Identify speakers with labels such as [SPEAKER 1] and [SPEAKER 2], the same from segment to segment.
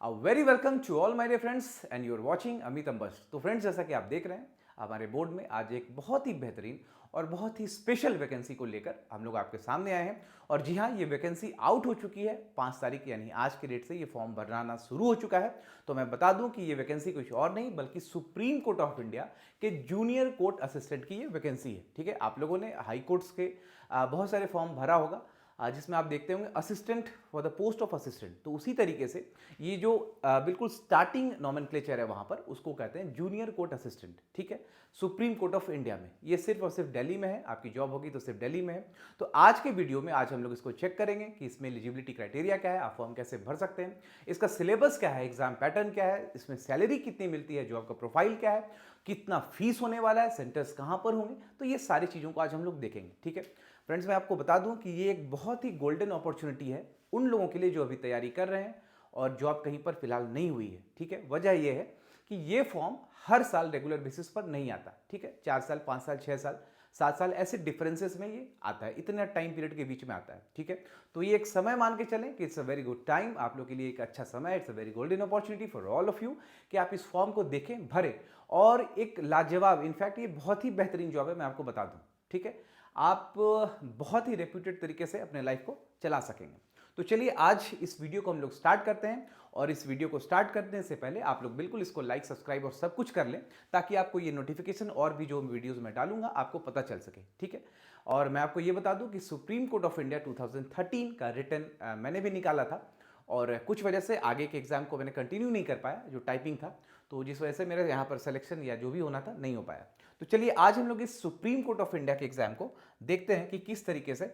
[SPEAKER 1] Very welcome to all my dear friends and you are watching Amit अंबस। तो friends, जैसा कि आप देख रहे हैं हमारे बोर्ड में आज एक बहुत ही बेहतरीन और बहुत ही स्पेशल वैकेंसी को लेकर हम लोग आपके सामने आए हैं। और जी हाँ, ये वैकेंसी आउट हो चुकी है 5 तारीख यानी आज के डेट से ये फॉर्म भरना शुरू हो चुका है। तो मैं बता दूं कि ये वैकेंसी कुछ और नहीं बल्कि सुप्रीम कोर्ट ऑफ इंडिया के जूनियर कोर्ट असिस्टेंट की ये वैकेंसी है। ठीक है, आप लोगों ने हाई कोर्ट्स के बहुत सारे फॉर्म भरा होगा जिसमें आप देखते होंगे assistant for the post of assistant. तो उसी तरीके से ये जो बिल्कुल स्टार्टिंग नॉमेनक्लेचर है वहां पर उसको कहते हैं जूनियर कोर्ट असिस्टेंट। ठीक है, सुप्रीम कोर्ट ऑफ इंडिया में ये सिर्फ और सिर्फ दिल्ली में है। आपकी जॉब होगी तो सिर्फ दिल्ली में है। तो आज के वीडियो में आज हम लोग इसको चेक करेंगे कि इसमें एलिजिबिलिटी क्राइटेरिया क्या है, आप फॉर्म कैसे भर सकते हैं, इसका सिलेबस क्या है, एग्जाम पैटर्न क्या है, इसमें सैलरी कितनी मिलती है, जॉब का प्रोफाइल क्या है, कितना फीस होने वाला है, सेंटर्स कहां पर होंगे। तो ये सारी चीजों को आज हम लोग देखेंगे। ठीक है फ्रेंड्स, मैं आपको बता दूं कि ये एक बहुत ही गोल्डन अपॉर्चुनिटी है उन लोगों के लिए जो अभी तैयारी कर रहे हैं और जॉब कहीं पर फिलहाल नहीं हुई है। ठीक है, वजह यह है कि ये फॉर्म हर साल रेगुलर बेसिस पर नहीं आता। ठीक है, 4 साल, 5 साल, 6 साल, 7 साल ऐसे डिफरेंसेस में ये आता है, इतना टाइम पीरियड के बीच में आता है। ठीक है, तो ये एक समय मान के चलें कि it's a very good time, आप लोग के लिए एक अच्छा समय, it's a very golden opportunity for all of you कि आप इस फॉर्म को देखें, भरें और एक लाजवाब, इनफैक्ट ये बहुत ही बेहतरीन जॉब है, मैं आपको बता दूं। ठीक है, आप बहुत ही रेप्यूटेड तरीके से अपने लाइफ को चला सकेंगे। तो चलिए आज इस वीडियो को हम लोग स्टार्ट करते हैं। और इस वीडियो को स्टार्ट करने से पहले आप लोग बिल्कुल इसको लाइक, सब्सक्राइब और सब कुछ कर लें ताकि आपको ये नोटिफिकेशन और भी जो वीडियोस मैं डालूंगा आपको पता चल सके। ठीक है, और मैं आपको ये बता दूं कि सुप्रीम कोर्ट ऑफ इंडिया 2013 का रिटर्न मैंने भी निकाला था और कुछ वजह से आगे के एग्जाम को मैंने कंटिन्यू नहीं कर पाया, जो टाइपिंग था, तो जिस वजह से मेरे यहाँ पर सिलेक्शन या जो भी होना था नहीं हो पाया। तो चलिए आज हम लोग इस सुप्रीम कोर्ट ऑफ इंडिया के एग्जाम को देखते हैं कि किस तरीके से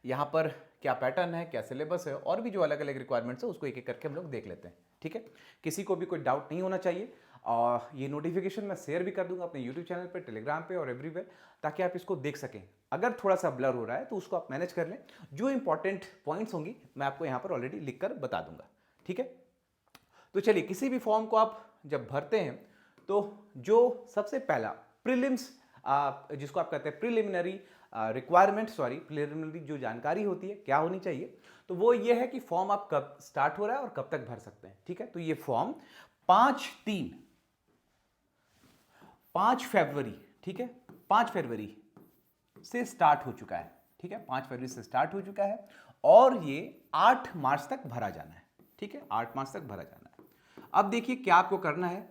[SPEAKER 1] यहाँ पर क्या पैटर्न है, क्या सिलेबस है और भी जो अलग अलग रिक्वायरमेंट्स है उसको एक एक करके हम लोग देख लेते हैं। ठीक है, किसी को भी कोई डाउट नहीं होना चाहिए। और ये नोटिफिकेशन मैं शेयर भी कर दूंगा अपने यूट्यूब चैनल पे, टेलीग्राम पे और एवरीवेयर, ताकि आप इसको देख सकें। अगर थोड़ा सा ब्लर हो रहा है तो उसको आप मैनेज कर लें। जो इंपॉर्टेंट पॉइंट्स होंगी मैं आपको यहाँ पर ऑलरेडी लिख कर बता दूंगा। ठीक है, तो चलिए किसी भी फॉर्म को आप जब भरते हैं तो जो सबसे पहला प्रीलिम्स जिसको आप कहते हैं प्रिलिमिनरी रिक्वायरमेंट, प्रिलिमिनरी जो जानकारी होती है क्या होनी चाहिए, तो वो ये है कि फॉर्म आप कब स्टार्ट हो रहा है और कब तक भर सकते हैं। ठीक है, तो ये फॉर्म 5 फरवरी, ठीक है, 5 फरवरी से स्टार्ट हो चुका है। ठीक है, 5 फरवरी से स्टार्ट हो चुका है और ये 8 मार्च तक भरा जाना है। ठीक है, 8 मार्च तक भरा जाना है। अब देखिए क्या आपको करना है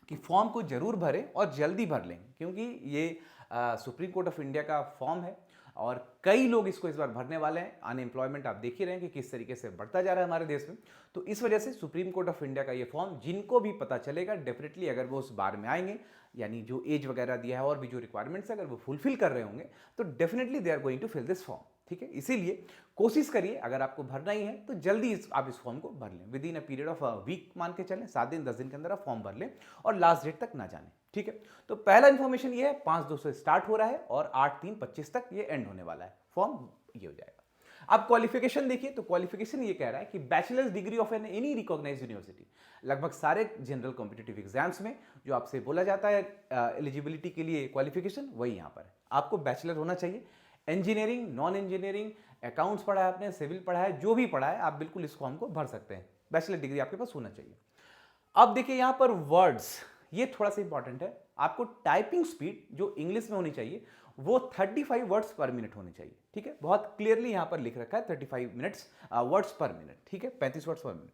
[SPEAKER 1] कि फॉर्म को जरूर भरें और जल्दी भर लें, क्योंकि ये सुप्रीम कोर्ट ऑफ इंडिया का फॉर्म है और कई लोग इसको इस बार भरने वाले हैं। अनएम्प्लॉयमेंट आप देख ही रहे हैं कि किस तरीके से बढ़ता जा रहा है हमारे देश में। तो इस वजह से सुप्रीम कोर्ट ऑफ इंडिया का ये फॉर्म जिनको भी पता चलेगा डेफिनेटली, अगर वो उस बार में आएंगे, यानी जो एज वगैरह दिया है और भी जो रिक्वायरमेंट्स है अगर वो फुलफिल कर रहे होंगे तो definitely they are going to fill this form. ठीक है, इसीलिए कोशिश करिए अगर आपको भरना ही है तो जल्दी आप इस फॉर्म को भर लें। Within a period of week मान के चलें, 7 दिन 10 दिन के अंदर आप फॉर्म भर लें और लास्ट डेट तक ना जाने। ठीक है, तो पहला इंफॉर्मेशन ये है 5/2 से स्टार्ट हो रहा है और 8/3/25 तक ये एंड होने वाला है। फॉर्म ये हो जाएगा। अब क्वालिफिकेशन देखिए, तो क्वालिफिकेशन ये कह रहा है कि bachelor's degree of any recognised university. लगभग सारे जनरल कॉम्पिटिटिव एग्जाम्स में जो आपसे बोला जाता है एलिजिबिलिटी के लिए क्वालिफिकेशन, वही यहाँ पर है। आपको बैचलर होना चाहिए। इंजीनियरिंग, नॉन इंजीनियरिंग, अकाउंट्स पढ़ा है आपने, सिविल पढ़ा है, जो भी पढ़ा है आप बिल्कुल इस फॉर्म को भर सकते हैं। बैचलर डिग्री आपके पास होना चाहिए। अब देखिए यहां पर वर्ड्स, ये थोड़ा सा इंपॉर्टेंट है। आपको टाइपिंग स्पीड जो इंग्लिश में होनी चाहिए वो 35 वर्ड्स पर मिनट होनी चाहिए। ठीक है, बहुत क्लियरली यहां पर लिख रखा है 35 मिनट्स वर्ड्स पर मिनट। ठीक है, 35 words per minute.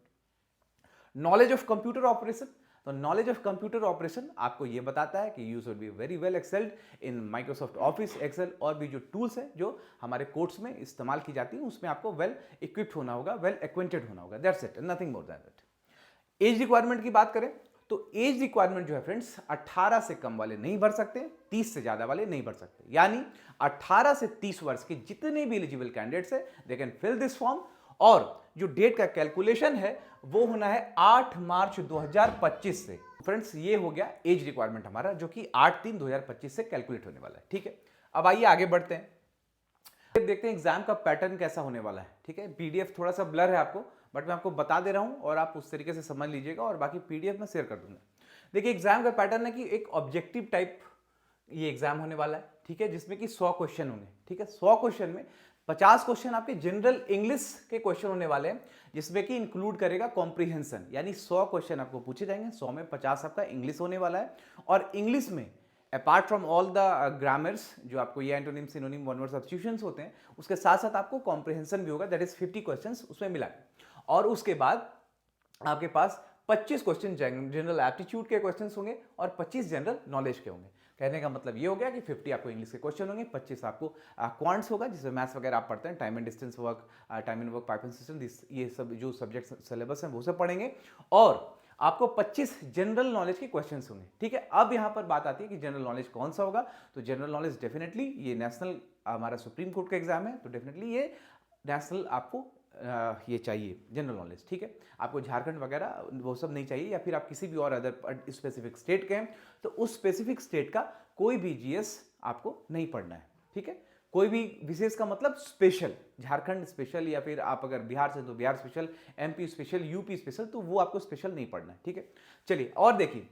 [SPEAKER 1] Knowledge of computer operation, तो नॉलेज ऑफ कंप्यूटर ऑपरेशन आपको ये बताता है कि you should be very well excelled in Microsoft Office, Excel और भी जो टूल्स हैं जो हमारे कोर्स में इस्तेमाल की जाती हैं उसमें आपको वेल इक्विप्ड होना होगा, वेल एक्वेंटेड होना होगा। That's it, nothing more than that. As requirement की बात करें तो एज रिक्वायरमेंट जो है फ्रेंड्स 18 से कम वाले नहीं भर सकते, 30 से ज्यादा वाले नहीं भर सकते। यानी 18 से 30 वर्ष के जितने भी एलिजिबल कैंडिडेट्स हैं they can fill this form. और जो डेट का कैलकुलेशन है वो होना है 8 मार्च 2025 से। फ्रेंड्स ये हो गया एज रिक्वायरमेंट हमारा, जो कि 8/3/2025 से कैलकुलेट होने वाला है। ठीक है, अब आइए आगे बढ़ते हैं, देखते हैं एग्जाम का पैटर्न कैसा होने वाला है। ठीक है, पीडीएफ थोड़ा सा ब्लर है आपको, बट मैं आपको बता दे रहा हूं और आप उस तरीके से समझ लीजिएगा और बाकी पीडीएफ में शेयर कर दूंगा। देखिए एग्जाम का पैटर्न है कि एक ऑब्जेक्टिव टाइप ये एग्जाम होने वाला है। ठीक है, जिसमें कि 100 क्वेश्चन होंगे। ठीक है, 100 क्वेश्चन में 50 क्वेश्चन आपके जनरल इंग्लिश के क्वेश्चन होने वाले हैं, जिसमें कि इंक्लूड करेगा कॉम्प्रीहेंशन, यानी 100 क्वेश्चन आपको पूछे जाएंगे, 100 में 50 आपका इंग्लिश होने वाला है। और इंग्लिश में apart from all the grammars जो आपको ये antonym synonym one word substitutions होते हैं, उसके साथ साथ आपको कॉम्प्रीहेंशन भी होगा, दैट इज 50 क्वेश्चंस उसमें मिला है। और उसके बाद आपके पास 25 क्वेश्चन जनरल एप्टीट्यूड के क्वेश्चंस होंगे और 25 जनरल नॉलेज के होंगे। कहने का मतलब ये हो गया कि 50 आपको इंग्लिश के क्वेश्चन होंगे, 25 आपको क्वांट्स होगा, जिसमें मैथ्स वगैरह आप पढ़ते हैं, time and distance work, time and work, piping system, ये सब जो सब्जेक्ट सिलेबस हैं वो सब पढ़ेंगे। और आपको 25 जनरल नॉलेज के क्वेश्चंस होंगे। ठीक है, अब यहाँ पर बात आती है कि जनरल नॉलेज कौन सा होगा। तो जनरल नॉलेज डेफिनेटली ये नेशनल हमारा सुप्रीम कोर्ट का एग्जाम है, तो डेफिनेटली ये नेशनल आपको ये चाहिए जनरल नॉलेज। ठीक है, आपको झारखंड वगैरह वो सब नहीं चाहिए, या फिर आप किसी भी और अदर स्पेसिफिक स्टेट के हैं तो उस स्पेसिफिक स्टेट का कोई भी जीएस आपको नहीं पढ़ना है। ठीक है, कोई भी विशेष का मतलब स्पेशल, झारखंड स्पेशल, या फिर आप अगर बिहार से तो Bihar special, MP special, UP special, तो वो आपको स्पेशल नहीं पढ़ना है। ठीक है, चलिए और देखिए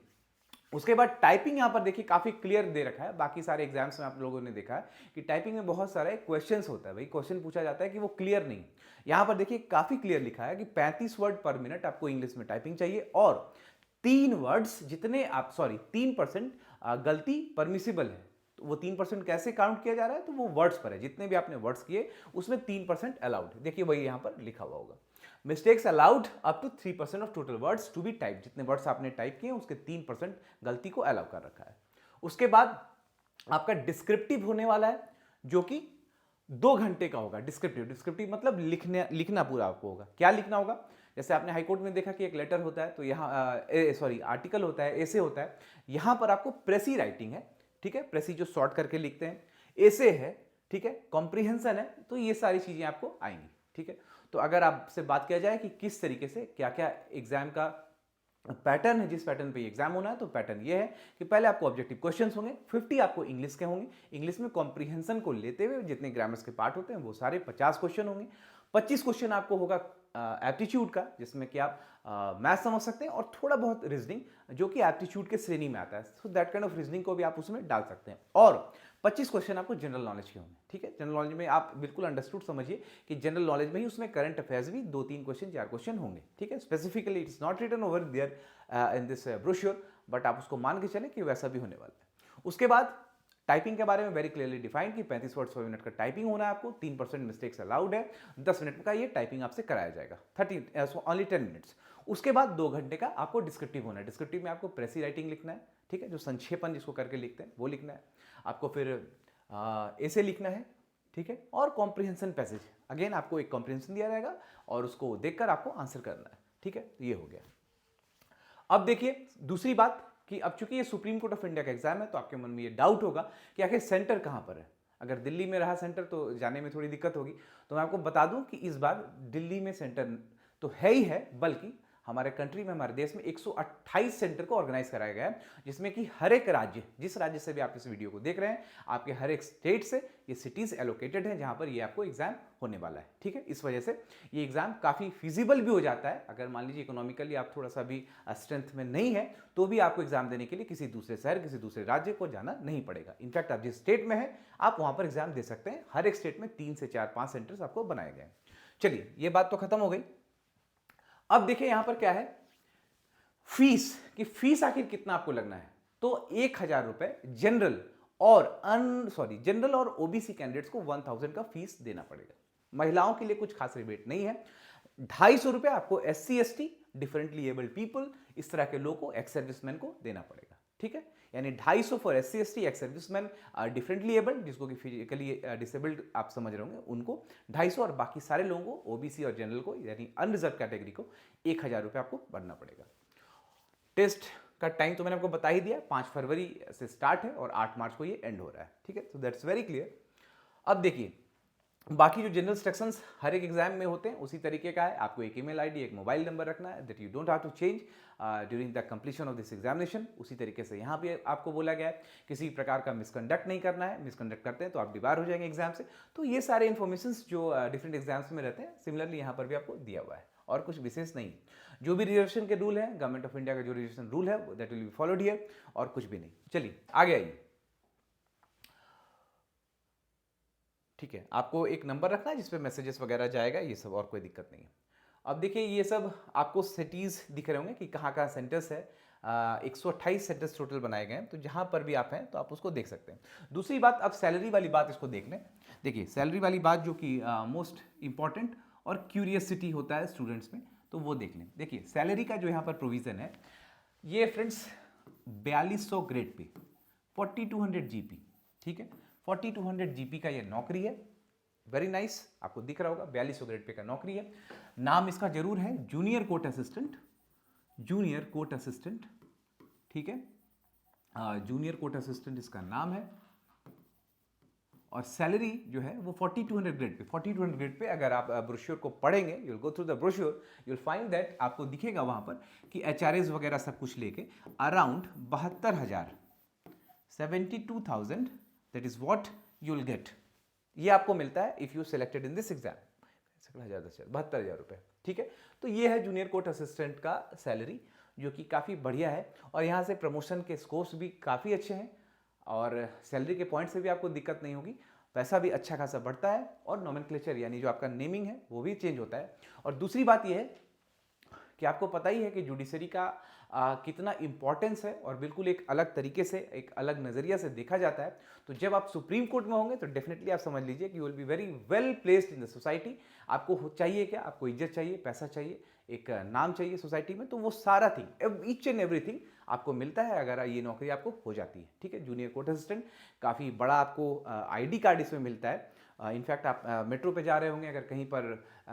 [SPEAKER 1] उसके बाद टाइपिंग यहाँ पर देखिए काफी क्लियर दे रखा है। बाकी सारे एग्जाम्स में आप लोगों ने देखा है कि टाइपिंग में बहुत सारे क्वेश्चंस होता है, भाई क्वेश्चन पूछा जाता है कि वो क्लियर नहीं। यहाँ पर देखिए काफी क्लियर लिखा है कि 35 वर्ड पर मिनट आपको इंग्लिश में टाइपिंग चाहिए, और 3 वर्ड्स जितने आप 3% गलती परमिसिबल है। तो वो 3% कैसे काउंट किया जा रहा है, तो वो वर्ड्स पर है, जितने भी आपने वर्ड्स किए उसमें 3% अलाउड है। देखिए वही यहाँ पर लिखा हुआ होगा, mistakes allowed up to 3% of total words to be type, जितने वर्ड्स आपने टाइप किए उसके 3% गलती को अलाउ कर रखा है। उसके बाद आपका डिस्क्रिप्टिव होने वाला है, जो कि 2 घंटे का होगा। डिस्क्रिप्टिव मतलब लिखना पूरा आपको होगा। क्या लिखना होगा, जैसे आपने हाईकोर्ट में देखा कि एक लेटर होता है, तो यहाँ आर्टिकल होता है, एसे होता है, यहाँ पर आपको प्रेसी राइटिंग है। ठीक है, प्रेसी जो शॉर्ट करके लिखते हैं, एसे है, ठीक है, कॉम्प्रीहेंशन है, तो ये सारी चीजें आपको आएंगी। ठीक है, तो अगर आपसे बात किया जाए कि किस तरीके से क्या क्या एग्जाम का पैटर्न है, जिस पैटर्न पे एग्जाम होना है, तो पैटर्न ये है कि पहले आपको ऑब्जेक्टिव क्वेश्चंस होंगे, 50 आपको इंग्लिश के होंगे, इंग्लिश में कॉम्प्रीहेंशन को लेते हुए जितने ग्रामर्स के पार्ट होते हैं वो सारे 50 क्वेश्चन होंगे। 25 क्वेश्चन आपको होगा एप्टीट्यूड का, जिसमें कि आप मैथ समझ सकते हैं और थोड़ा बहुत रीजनिंग, जो कि एप्टीट्यूड के श्रेणी में आता है, so that kind of reasoning को भी आप उसमें डाल सकते हैं। और 25 क्वेश्चन आपको जनरल नॉलेज के होंगे। ठीक है, जनरल नॉलेज में आप बिल्कुल अंडरस्टूड समझिए कि जनरल नॉलेज में ही उसमें करंट अफेयर्स भी 2-3 क्वेश्चन 4 क्वेश्चन होंगे। ठीक है, specifically it's not written over there in this brochure, but आप उसको मान के चलें कि वैसा भी होने वाला है। उसके बाद टाइपिंग के बारे में वेरी क्लियरली डिफाइंड कि 35 वर्ड्स पर मिनट का टाइपिंग होना है आपको, 3% मिस्टेक्स अलाउड है, 10 मिनट का ये टाइपिंग आपसे कराया जाएगा, ओनली 10 मिनट्स। उसके बाद 2 घंटे का आपको डिस्क्रिप्टिव होना है। डिस्क्रिप्टिव में आपको प्रेसी राइटिंग लिखना है, ठीक है, जो संक्षेपण जिसको करके लिखते हैं वो लिखना है आपको, फिर ऐसे लिखना है, ठीक है, और कॉम्प्रिहेंशन पैसेज, अगेन आपको एक कॉम्प्रिहेंशन दिया जाएगा और उसको देखकर आपको आंसर करना है। ठीक है, तो ये हो गया। अब देखिए दूसरी बात कि अब चूंकि ये सुप्रीम कोर्ट ऑफ इंडिया का एग्जाम है, तो आपके मन में ये डाउट होगा कि आखिर सेंटर कहां पर है। अगर दिल्ली में रहा सेंटर तो जाने में थोड़ी दिक्कत होगी, तो मैं आपको बता दूं कि इस बार दिल्ली में सेंटर तो है ही है, बल्कि हमारे कंट्री में, हमारे देश में 128 सेंटर को ऑर्गेनाइज कराया गया है, जिसमें कि हर एक राज्य, जिस राज्य से भी आप इस वीडियो को देख रहे हैं, आपके हर एक स्टेट से ये सिटीज एलोकेटेड है जहां पर ये आपको एग्जाम होने वाला है। ठीक है, इस वजह से ये एग्जाम काफी फिजिबल भी हो जाता है। अगर मान लीजिए इकोनॉमिकली आप थोड़ा सा भी स्ट्रेंथ में नहीं है, तो भी आपको एग्जाम देने के लिए किसी दूसरे शहर, किसी दूसरे राज्य को जाना नहीं पड़ेगा। इनफैक्ट आप जिस स्टेट में है आप वहां पर एग्जाम दे सकते हैं। हर एक स्टेट में 3 से 4-5 सेंटर्स आपको बनाए गए। चलिए ये बात तो खत्म हो गई। अब देखिए यहां पर क्या है, फीस कि फीस आखिर कितना आपको लगना है। तो 1000 रुपए जनरल और ओबीसी कैंडिडेट्स को 1000 का फीस देना पड़ेगा। महिलाओं के लिए कुछ खास रिबेट नहीं है। 250 रुपए आपको SC ST, differently abled people, इस तरह के लोगों को, एक्स सर्विसमैन को देना पड़ेगा। ठीक है, यानी 250 for SC ST, ex serviceman, differently abled, जिसको कि फिजिकली डिसेबल्ड आप समझ रहे होंगे, उनको 250, और बाकी सारे लोगों को, ओबीसी और जनरल को, यानी अनरिजर्व कैटेगरी को 1000 रुपए आपको भरना पड़ेगा। टेस्ट का टाइम तो मैंने आपको बता ही दिया, 5 फरवरी से स्टार्ट है और 8 मार्च को ये एंड हो रहा है। ठीक है, तो दैट्स वेरी क्लियर। अब देखिए बाकी जो जनरल इंस्ट्रक्शंस हर एक एग्जाम में होते हैं उसी तरीके का है। आपको एक ईमेल आईडी, एक मोबाइल नंबर रखना है, that you don't have to change during the completion of this examination. उसी तरीके से यहाँ भी आपको बोला गया है किसी प्रकार का मिसकंडक्ट नहीं करना है। मिसकंडक्ट करते हैं तो आप डिबार हो जाएंगे एग्जाम से। तो ये सारे इन्फॉर्मेशन जो डिफरेंट एग्जाम्स में रहते हैं, सिमिलरली यहाँ पर भी आपको दिया हुआ है, और कुछ विशेष नहीं। जो भी रिजर्वेशन के रूल है, गवर्नमेंट ऑफ इंडिया का जो रिजर्वेशन रूल है, that will be followed here, और कुछ भी नहीं। चलिए आगे आइए। ठीक है, आपको एक नंबर रखना है जिस पे मैसेजेस वगैरह जाएगा, ये सब, और कोई दिक्कत नहीं है। अब देखिए ये सब आपको सिटीज़ दिख रहे होंगे कि कहाँ कहाँ सेंटर्स है। 128 सेंटर्स टोटल बनाए गए हैं, तो जहाँ पर भी आप हैं तो आप उसको देख सकते हैं। दूसरी बात, अब सैलरी वाली बात इसको देख लें। देखिए सैलरी वाली बात जो कि मोस्ट इंपॉर्टेंट और क्यूरियसिटी होता है स्टूडेंट्स में, तो वो देख लें। देखिए सैलरी का जो यहाँ पर प्रोविज़न है, ये फ्रेंड्स 4200 ग्रेड पे 4200 जीपी, ठीक है, 4200 जीपी का ये नौकरी है। वेरी नाइस, आपको दिख रहा होगा 4200 ग्रेड पे का नौकरी है। नाम इसका जरूर है junior court assistant, junior court assistant, ठीक है, जूनियर कोर्ट असिस्टेंट इसका नाम है। और सैलरी जो है वो 4200 ग्रेड पे, 4200 ग्रेड पे अगर आप ब्रोश्योर को पढ़ेंगे, you will go through the brochure, you will find that आपको दिखेगा वहां पर कि एचआरएस वगैरह सब कुछ लेके around 72,000, 72,000, that is what you will get. ये आपको मिलता है if you selected in this exam. 72,000 रुपए, ठीक है। तो ये है जूनियर कोर्ट असिस्टेंट का सैलरी, जो कि काफ़ी बढ़िया है। और यहाँ से प्रमोशन के स्कोप्स भी काफ़ी अच्छे हैं, और सैलरी के पॉइंट से भी आपको दिक्कत नहीं होगी। पैसा भी अच्छा खासा बढ़ता है, और नॉमेनक्लेचर यानी जो आपका नेमिंग है वो भी चेंज होता है। और दूसरी बात ये है कि आपको पता ही है कि जुडिशरी का कितना इंपॉर्टेंस है, और बिल्कुल एक अलग तरीके से, एक अलग नज़रिया से देखा जाता है। तो जब आप सुप्रीम कोर्ट में होंगे तो डेफिनेटली आप समझ लीजिए कि you will B very well placed in the society. आपको चाहिए क्या? आपको इज्जत चाहिए, पैसा चाहिए, एक नाम चाहिए सोसाइटी में, तो वो सारा थिंग, ईच एंड एवरीथिंग आपको मिलता है अगर ये नौकरी आपको हो जाती है, ठीक है। जूनियर कोर्ट असिस्टेंट काफ़ी बड़ा आपको आईडी कार्ड इसमें मिलता है। इनफैक्ट आप मेट्रो पे जा रहे होंगे, अगर कहीं पर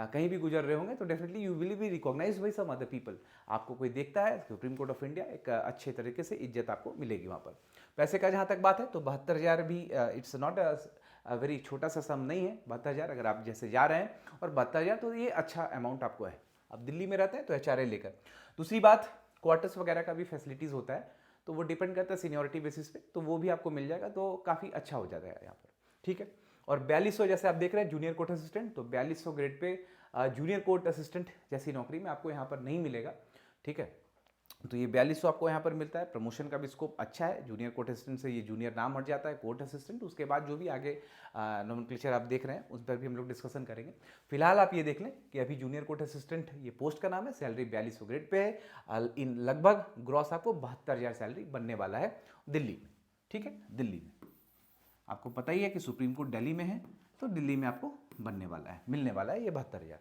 [SPEAKER 1] कहीं भी गुजर रहे होंगे, तो definitely you will be recognise by some other people. आपको कोई देखता है, सुप्रीम कोर्ट ऑफ इंडिया, एक अच्छे तरीके से इज्जत आपको मिलेगी वहाँ पर। पैसे का जहाँ तक बात है तो 72,000 भी इट्स नॉट वेरी छोटा सा सम नहीं है। 72,000 अगर आप जैसे जा रहे हैं, और 72,000 तो ये अच्छा अमाउंट आपको है। अब दिल्ली में रहते हैं तो एचआरए लेकर। दूसरी बात, क्वार्टर्स वगैरह का भी फैसिलिटीज़ होता है, तो वो डिपेंड करता है सीनियरिटी बेसिस पे, तो वो भी आपको मिल जाएगा, तो काफ़ी अच्छा हो जाता है यहाँ पर, ठीक है। और 4200 जैसे आप देख रहे हैं जूनियर कोर्ट असिस्टेंट, तो 4200 grade pay junior court assistant जैसी नौकरी में आपको यहाँ पर नहीं मिलेगा, ठीक है। तो ये 4200 आपको यहाँ पर मिलता है। प्रमोशन का भी स्कोप अच्छा है, जूनियर कोर्ट असिस्टेंट से ये जूनियर नाम हट जाता है कोर्ट असिस्टेंट। उसके बाद जो भी आगे नोमेनक्लेचर आप देख रहे हैं उस पर भी हम लोग डिस्कशन करेंगे। फिलहाल आप ये देख लें कि अभी जूनियर कोर्ट असिस्टेंट ये पोस्ट का नाम है, सैलरी 4200 ग्रेड पे है। इन लगभग ग्रॉस आपको 72,000 सैलरी बनने वाला है दिल्ली में, ठीक है। दिल्ली में आपको पता ही है कि सुप्रीम कोर्ट दिल्ली में है, तो दिल्ली में आपको बनने वाला है, मिलने वाला है ये 72,000।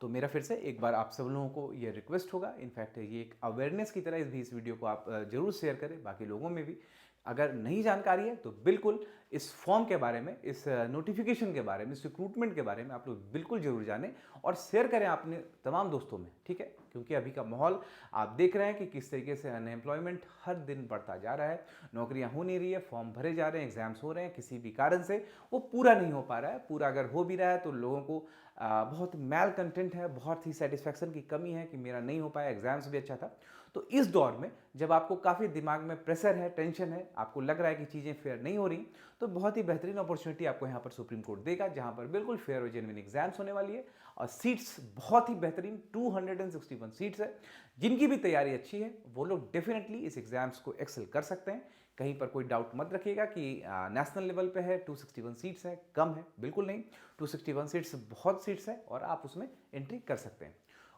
[SPEAKER 1] तो मेरा फिर से एक बार आप सब लोगों को ये रिक्वेस्ट होगा, इनफैक्ट ये एक अवेयरनेस की तरह इस वीडियो को आप जरूर शेयर करें बाकी लोगों में भी। अगर नहीं जानकारी है तो बिल्कुल इस फॉर्म के बारे में, इस नोटिफिकेशन के बारे में, इस रिक्रूटमेंट के बारे में आप लोग बिल्कुल जरूर जानें और शेयर करें अपने तमाम दोस्तों में, ठीक है। क्योंकि अभी का माहौल आप देख रहे हैं कि किस तरीके से अनएम्प्लॉयमेंट हर दिन बढ़ता जा रहा है, नौकरियां हो नहीं रही है, फॉर्म भरे जा रहे हैं, एग्जाम्स हो रहे हैं, किसी भी कारण से वो पूरा नहीं हो पा रहा है। पूरा अगर हो भी रहा है तो लोगों को बहुत मैल कंटेंट है, बहुत ही सेटिस्फैक्शन की कमी है कि मेरा नहीं हो पाया, एग्जाम्स भी अच्छा था। तो इस दौर में जब आपको काफ़ी दिमाग में प्रेशर है, टेंशन है, आपको लग रहा है कि चीज़ें फेयर नहीं हो रही, तो बहुत ही बेहतरीन अपॉर्चुनिटी आपको यहाँ पर सुप्रीम कोर्ट देगा, जहाँ पर बिल्कुल फेयर और जेन्युइन एग्जाम्स होने वाली है। और सीट्स बहुत ही बेहतरीन 261 सीट्स है। जिनकी भी तैयारी अच्छी है वो लोग डेफिनेटली इस एग्जाम्स को एक्सेल कर सकते हैं। कहीं पर कोई डाउट मत रखिएगा कि नेशनल लेवल पे है 261 सीट्स है, कम है, बिल्कुल नहीं। 261 सीट्स बहुत सीट्स है और आप उसमें एंट्री कर सकते हैं।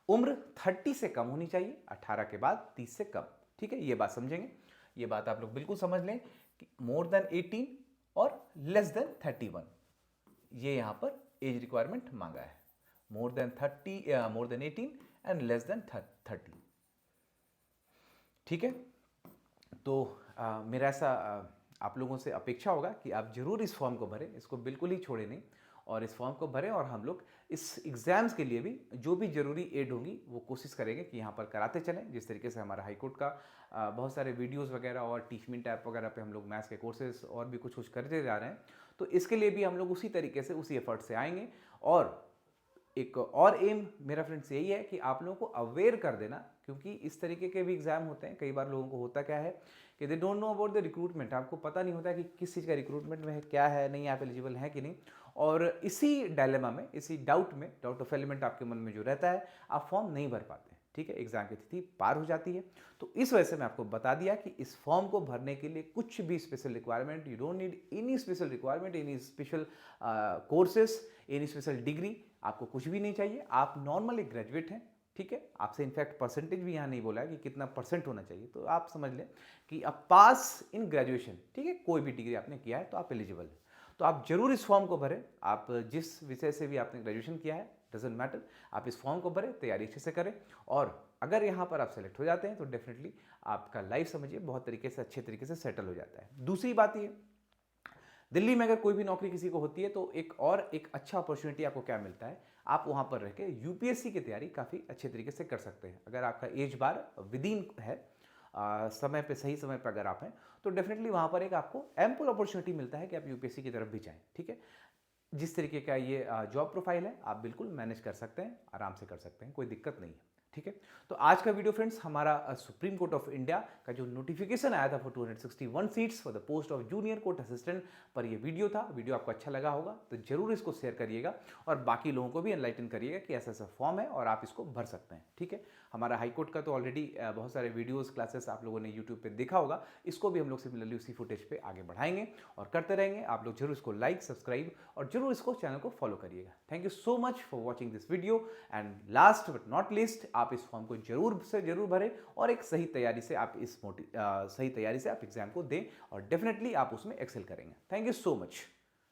[SPEAKER 1] उम्र 30 से कम होनी चाहिए, 18 के बाद 30 से कम, ठीक है। ये बात समझेंगे, ये बात आप लोग बिल्कुल समझ लें कि मोर देन 18 और लेस देन 31, ये यहाँ पर एज रिक्वायरमेंट मांगा है। More than 18 and less than 30, ठीक है। तो मेरा ऐसा आप लोगों से अपेक्षा होगा कि आप जरूर इस फॉर्म को भरें, इसको बिल्कुल ही छोड़ें नहीं, और इस फॉर्म को भरें। और हम लोग इस एग्ज़ाम्स के लिए भी जो भी ज़रूरी एड होंगी वो कोशिश करेंगे कि यहाँ पर कराते चलें। जिस तरीके से हमारा हाई कोर्ट का बहुत सारे वीडियोस वगैरह और टीचमेंट ऐप वगैरह पे हम लोग मैथ्स के कोर्सेज और भी कुछ करते जा रहे हैं, तो इसके लिए भी हम लोग उसी तरीके से, उसी एफर्ट से आएंगे। और एक और एम मेरा फ्रेंड्स यही है कि आप लोगों को अवेयर कर देना, क्योंकि इस तरीके के भी एग्जाम होते हैं। कई बार लोगों को होता क्या है कि they don't know about the recruitment, आपको पता नहीं होता कि किस चीज़ का रिक्रूटमेंट में है, क्या है, नहीं, आप एलिजिबल हैं कि नहीं। और इसी डायलेमा में, इसी डाउट में, डाउट ऑफ एलिमेंट आपके मन में जो रहता है, आप फॉर्म नहीं भर पाते। ठीक है, एग्जाम की तिथि पार हो जाती है। तो इस वजह से मैं आपको बता दिया कि इस फॉर्म को भरने के लिए कुछ भी special requirement, you don't need any special requirement, any special courses, any special degree, आपको कुछ भी नहीं चाहिए। आप नॉर्मल एक ग्रेजुएट हैं, ठीक है, आपसे इनफैक्ट परसेंटेज भी यहाँ नहीं बोला है कि कितना परसेंट होना चाहिए, तो आप समझ लें कि आप पास इन ग्रेजुएशन, ठीक है, कोई भी डिग्री आपने किया है तो आप एलिजिबल हैं। तो आप जरूर इस फॉर्म को भरें। आप जिस विषय से भी आपने ग्रेजुएशन किया है, डजेंट मैटर, आप इस फॉर्म को भरें, तैयारी अच्छे से करें। और अगर यहाँ पर आप सेलेक्ट हो जाते हैं तो डेफिनेटली आपका लाइफ समझिए बहुत तरीके से, अच्छे तरीके से सेटल हो जाता है। दूसरी बात ये, दिल्ली में अगर कोई भी नौकरी किसी को होती है तो एक अच्छा अपॉर्चुनिटी आपको क्या मिलता है, आप वहाँ पर रह के यूपीएससी की तैयारी काफ़ी अच्छे तरीके से कर सकते हैं। अगर आपका एज बार विदिन है, समय पे, सही समय पर अगर आप हैं, तो डेफिनेटली वहाँ पर एक आपको एम्पल अपॉर्चुनिटी मिलता है कि आप यूपीएससी की तरफ भी जाएं, ठीक है। जिस तरीके का ये जॉब प्रोफाइल है, आप बिल्कुल मैनेज कर सकते हैं, आराम से कर सकते हैं, कोई दिक्कत नहीं है, ठीक है। तो आज का वीडियो फ्रेंड्स हमारा सुप्रीम कोर्ट ऑफ इंडिया का जो नोटिफिकेशन आया था for 261 seats for the post of junior court assistant पर ये वीडियो था। वीडियो आपको अच्छा लगा होगा तो जरूर इसको शेयर करिएगा और बाकी लोगों को भी एनलाइटन करिएगा कि ऐसा ऐसा फॉर्म है और आप इसको भर सकते हैं, ठीक है। हमारा हाईकोर्ट का तो ऑलरेडी बहुत सारे वीडियोस क्लासेस आप लोगों ने यूट्यूब पे देखा होगा, इसको भी हम लोग सिमिलरली उसी फुटेज पे आगे बढ़ाएंगे और करते रहेंगे। आप लोग जरूर इसको लाइक, सब्सक्राइब और जरूर इसको चैनल को फॉलो करिएगा। Thank you so much for watching this video and last but not least, आप इस फॉर्म को जरूर से जरूर भरें और एक सही तैयारी से आप सही तैयारी से आप एग्जाम को दें और डेफिनेटली आप उसमें एक्सेल करेंगे। Thank you so much.